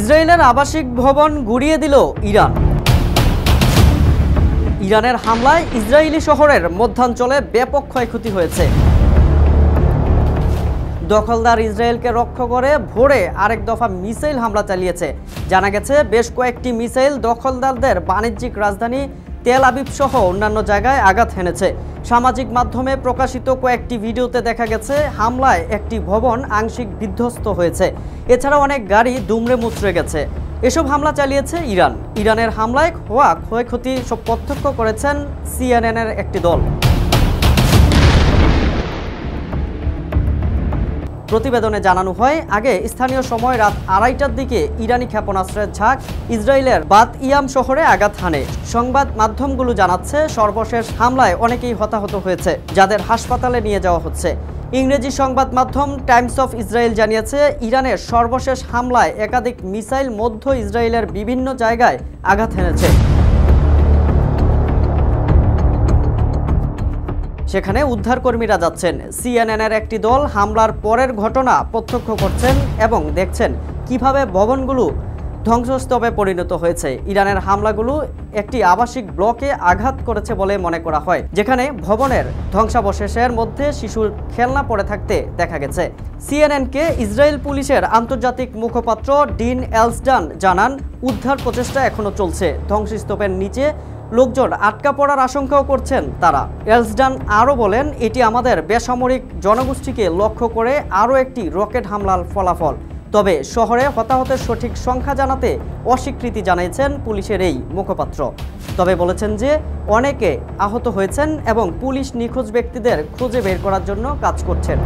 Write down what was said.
ইসরায়েলের আবাসিক ভবন গুড়িয়ে দিল ইরান। ইরানের হামলায় ইসরায়েলি শহরের মধ্যাঞ্চলে ব্যাপক ক্ষয়ক্ষতি হয়েছে। দখলদার ইসরায়েলকে রক্ষা করে ভোরে আরেক দফা মিসাইল হামলা চালিয়েছে। জানা গেছে বেশ কয়েকটি মিসাইল দখলদারদের বাণিজ্যিক রাজধানী তেল আবিব সহ অন্যান্য জায়গায় আঘাত হেনেছে। সামাজিক মাধ্যমে প্রকাশিত কয়েকটি ভিডিওতে দেখা গেছে হামলায় একটি ভবন আংশিক বিধ্বস্ত হয়েছে। এছাড়াও অনেক গাড়ি দুমড়ে মুচড়ে গেছে। এসব হামলা চালিয়েছে ইরান। ইরানের হামলায় হওয়া ক্ষয়ক্ষতি সব প্রত্যক্ষ করেছেন সিএনএনের একটি দল। প্রতিবেদনে জানানো হয়, আগে স্থানীয় সময় রাত 2:30টার দিকে ইরানি ক্ষেপণাস্ত্রের ঝাঁক ইসরায়েলের বাত ইয়াম শহরে আঘাত হানে। সংবাদ মাধ্যমগুলো জানাচ্ছে সর্বশেষ হামলায় অনেকেই হতাহত হয়েছে, যাদের হাসপাতালে নিয়ে যাওয়া হচ্ছে। ইংরেজি সংবাদ মাধ্যম টাইমস অফ ইসরায়েল জানিয়েছে, ইরানের সর্বশেষ হামলায় একাধিক মিসাইল মধ্য ইসরায়েলের বিভিন্ন জায়গায় আঘাত হেনেছে। সেখানে উদ্ধারকর্মীরা যাচ্ছেন। সিএনএনের একটি দল হামলার পরের ঘটনা প্রত্যক্ষ করছেন এবং দেখছেন কিভাবে ভবনগুলো ধ্বংসস্তূপে পরিণত হয়েছে। ইরানের হামলাগুলো একটি আবাসিক ব্লকে আঘাত করেছে বলে মনে করা হয়, যেখানে ভবনের ধ্বংসাবশেষের মধ্যে শিশুর খেলনা পড়ে থাকতে দেখা গেছে। সিএনএনকে ইসরায়েল পুলিশের আন্তর্জাতিক মুখপাত্র ডিন এলসডান জানান, উদ্ধার প্রচেষ্টা এখনো চলছে। ধ্বংসস্তূপের নিচে লোকজন আটকা পড়ার আশঙ্কাও করছেন তারা। এলসডান আরও বলেন, এটি আমাদের বেসামরিক জনগোষ্ঠীকে লক্ষ্য করে আরও একটি রকেট হামলার ফলাফল। তবে শহরে হতাহতের সঠিক সংখ্যা জানাতে অস্বীকৃতি জানিয়েছেন পুলিশের এই মুখপাত্র। তবে বলেছেন যে অনেকে আহত হয়েছেন এবং পুলিশ নিখোঁজ ব্যক্তিদের খুঁজে বের করার জন্য কাজ করছেন।